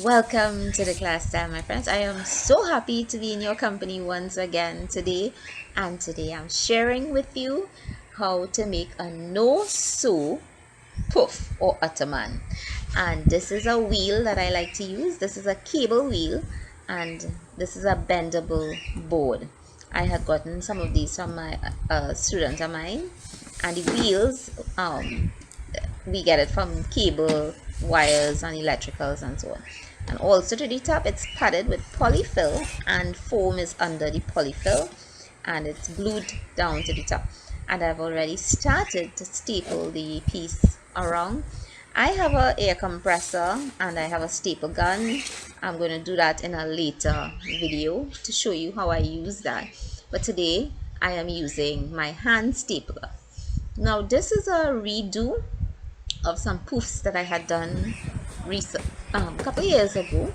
Welcome to the class time, my friends. I am so happy to be in your company once again today. And today I'm sharing with you how to make a no-sew puff or ottoman. And this is a wheel that I like to use. This is a cable wheel and this is a bendable board. I had gotten some of these from my student of mine, and the wheels we get it from cable wires and electricals and so on. And also to the top, it's padded with polyfill and foam is under the polyfill and it's glued down to the top. And I've already started to staple the piece around. I have an air compressor and I have a staple gun. I'm going to do that in a later video to show you how I use that. But today I am using my hand stapler. Now this is a redo of some poofs that I had done a couple of years ago,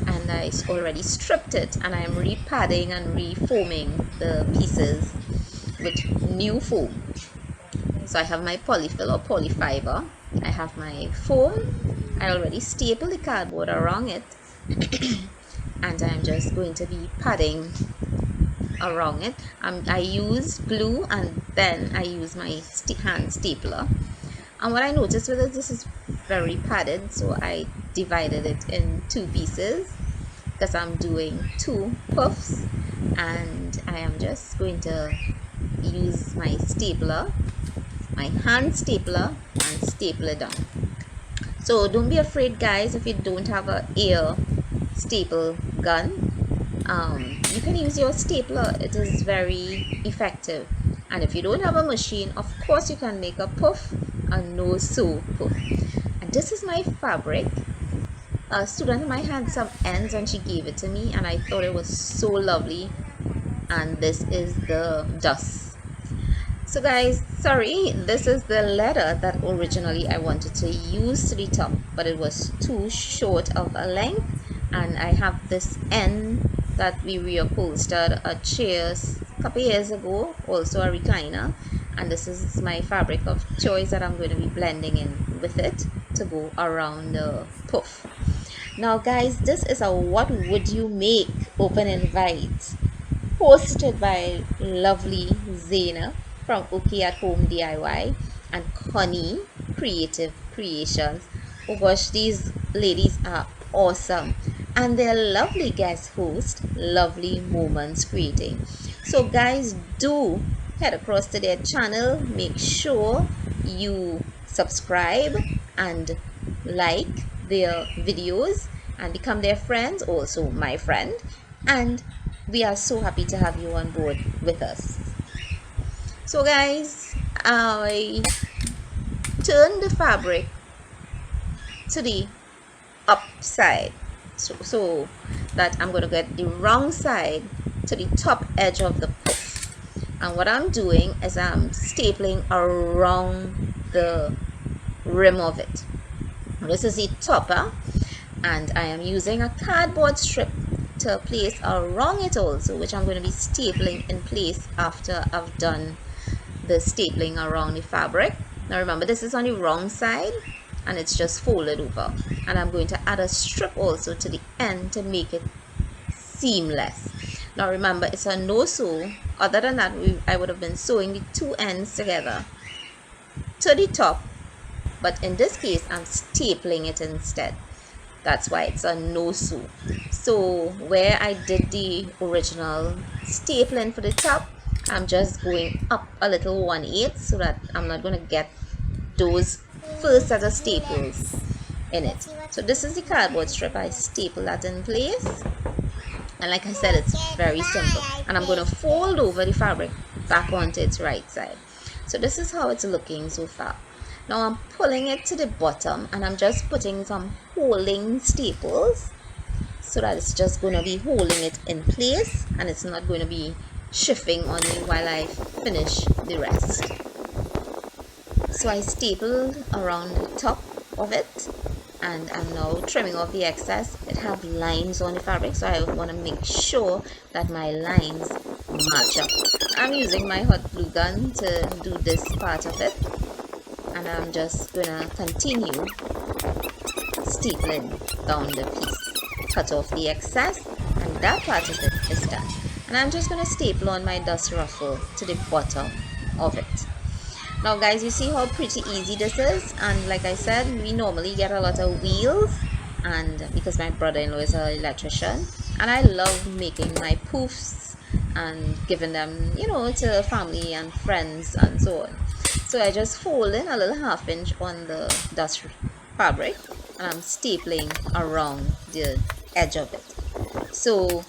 and I already stripped it and I'm repadding and reforming the pieces with new foam. So I have my polyfill or polyfiber, I have my foam, I already stapled the cardboard around it and I'm just going to be padding around it. I use glue and then I use my hand stapler. And what I noticed with this is very padded, so I divided it in two pieces because I'm doing two puffs, and I am just going to use my stapler, my hand stapler, and staple it down. So don't be afraid, guys, if you don't have an air staple gun. You can use your stapler. It is very effective. And if you don't have a machine, of course you can make a puff, a no-sew puff. And this is my fabric. A student of mine had some ends and she gave it to me and I thought it was so lovely. And this is the dust. So guys, sorry, this is the leather that originally I wanted to use to the top, but it was too short of a length. And I have this end that we reupholstered a chair a couple years ago, also a recliner, and this is my fabric of choice that I'm going to be blending in with it to go around the puff. Now guys, this is a what would you make open invite hosted by lovely Zena from OK at Home DIY and Connie Creative Creations. Oh gosh, these ladies are awesome, and they're lovely guest host, lovely moments creating. So guys, do head across to their channel, make sure you subscribe and like their videos and become their friends, also my friend, and we are so happy to have you on board with us. So guys, I turn the fabric to the upside so that I'm going to get the wrong side to the top edge of the puff. And what I'm doing is I'm stapling around the rim of it. This is the topper, and I am using a cardboard strip to place around it also, which I'm going to be stapling in place after I've done the stapling around the fabric. Now remember, this is on the wrong side and it's just folded over, and I'm going to add a strip also to the end to make it seamless. Now remember, it's a no-sew. Other than that, I would have been sewing the two ends together to the top, but in this case I'm stapling it instead. That's why it's a no-sew. So where I did the original stapling for the top, I'm just going up a little 1/8 so that I'm not going to get those first set of staples in it. So this is the cardboard strip. I staple that in place, and like I said, it's very simple, and I'm going to fold over the fabric back onto its right side. So this is how it's looking so far. Now I'm pulling it to the bottom and I'm just putting some holding staples so that it's just going to be holding it in place and it's not going to be shifting on me while I finish the rest. So I stapled around the top of it and I'm now trimming off the excess. It have lines on the fabric, so I want to make sure that my lines match up. I'm using my hot glue gun to do this part of it, and I'm just gonna continue stapling down the piece. Cut off the excess, and that part of it is done. And I'm just going to staple on my dust ruffle to the bottom of it. Now guys, you see how pretty easy this is, and like I said, we normally get a lot of wheels, and because my brother-in-law is an electrician, and I love making my poofs and giving them, you know, to family and friends and so on. So I just fold in a little 1/2 inch on the dust fabric, and I'm stapling around the edge of it. So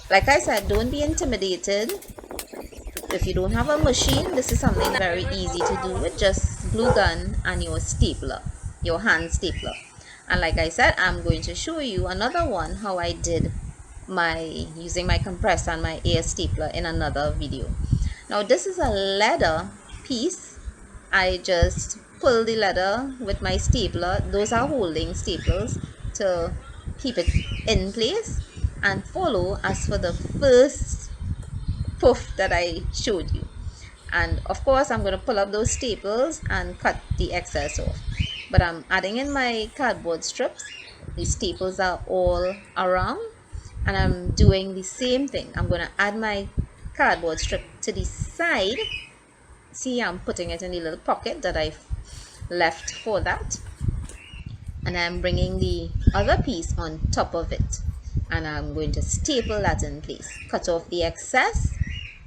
like I said, don't be intimidated. If you don't have a machine, this is something very easy to do with just glue gun and your stapler, your hand stapler. And like I said, I'm going to show you another one, how I did my using my compressor and my air stapler in another video. Now this is a leather piece. I just pull the leather with my stapler. Those are holding staples to keep it in place, and follow as for the first puff that I showed you. And of course I'm going to pull up those staples and cut the excess off, but I'm adding in my cardboard strips. The staples are all around, and I'm doing the same thing. I'm going to add my cardboard strip to the side. See, I'm putting it in the little pocket that I left for that, and I'm bringing the other piece on top of it, and I'm going to staple that in place. Cut off the excess,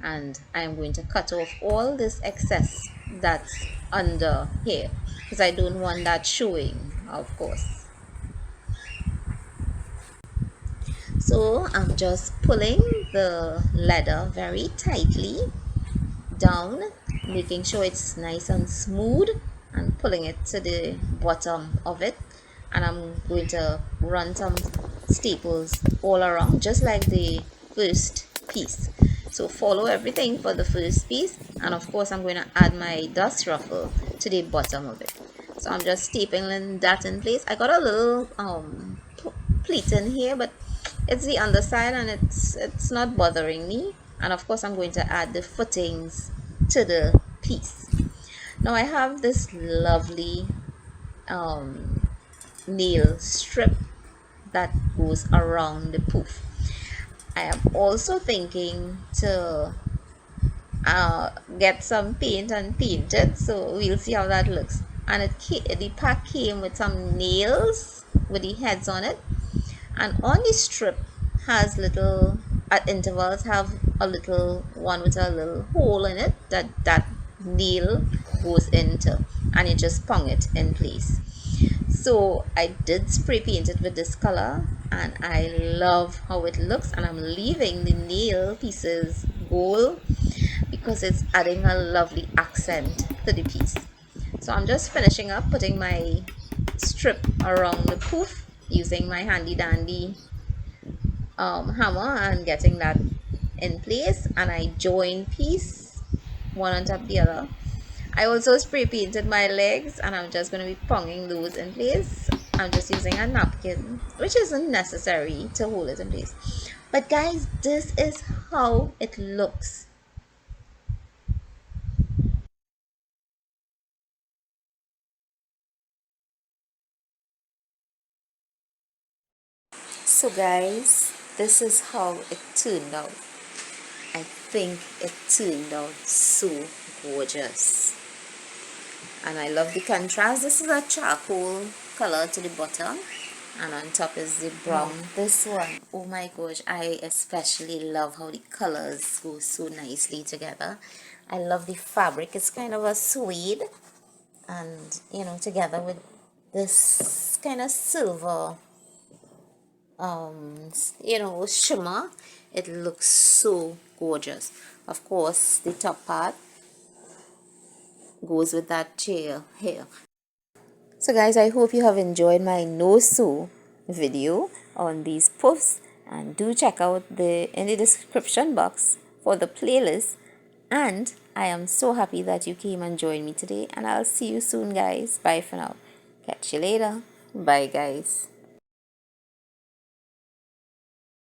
and I'm going to cut off all this excess that's under here, because I don't want that showing, of course. So I'm just pulling the leather very tightly down, making sure it's nice and smooth, and pulling it to the bottom of it. And I'm going to run some staples all around, just like the first piece. So follow everything for the first piece, and of course I'm going to add my dust ruffle to the bottom of it. So I'm just stapling that in place. I got a little pleat in here, but it's the underside and it's not bothering me. And of course I'm going to add the footings to the piece. Now I have this lovely nail strip that goes around the poof. I am also thinking to get some paint and paint it, so we'll see how that looks. And the pack came with some nails with the heads on it, and on the strip has little, at intervals, have a little one with a little hole in it that nail goes into, and you just pong it in place. So I did spray paint it with this color, and I love how it looks, and I'm leaving the nail pieces gold because it's adding a lovely accent to the piece. So I'm just finishing up putting my strip around the poof using my handy dandy hammer and getting that in place, and I join piece one on top of the other. I also spray painted my legs, and I'm just going to be ponging those in place. I'm just using a napkin, which isn't necessary to hold it in place. But guys, this is how it looks. So guys, this is how it turned out. I think it turned out so gorgeous, and I love the contrast. This is a charcoal color to the bottom, and on top is the brown. This one, oh my gosh, I especially love how the colors go so nicely together. I love the fabric. It's kind of a suede, and you know, together with this kind of silver you know, shimmer, it looks so gorgeous. Of course the top part goes with that chair here. So guys, I hope you have enjoyed my no sew video on these puffs, and do check out the in the description box for the playlist. And I am so happy that you came and joined me today, and I'll see you soon guys. Bye for now. Catch you later. Bye guys.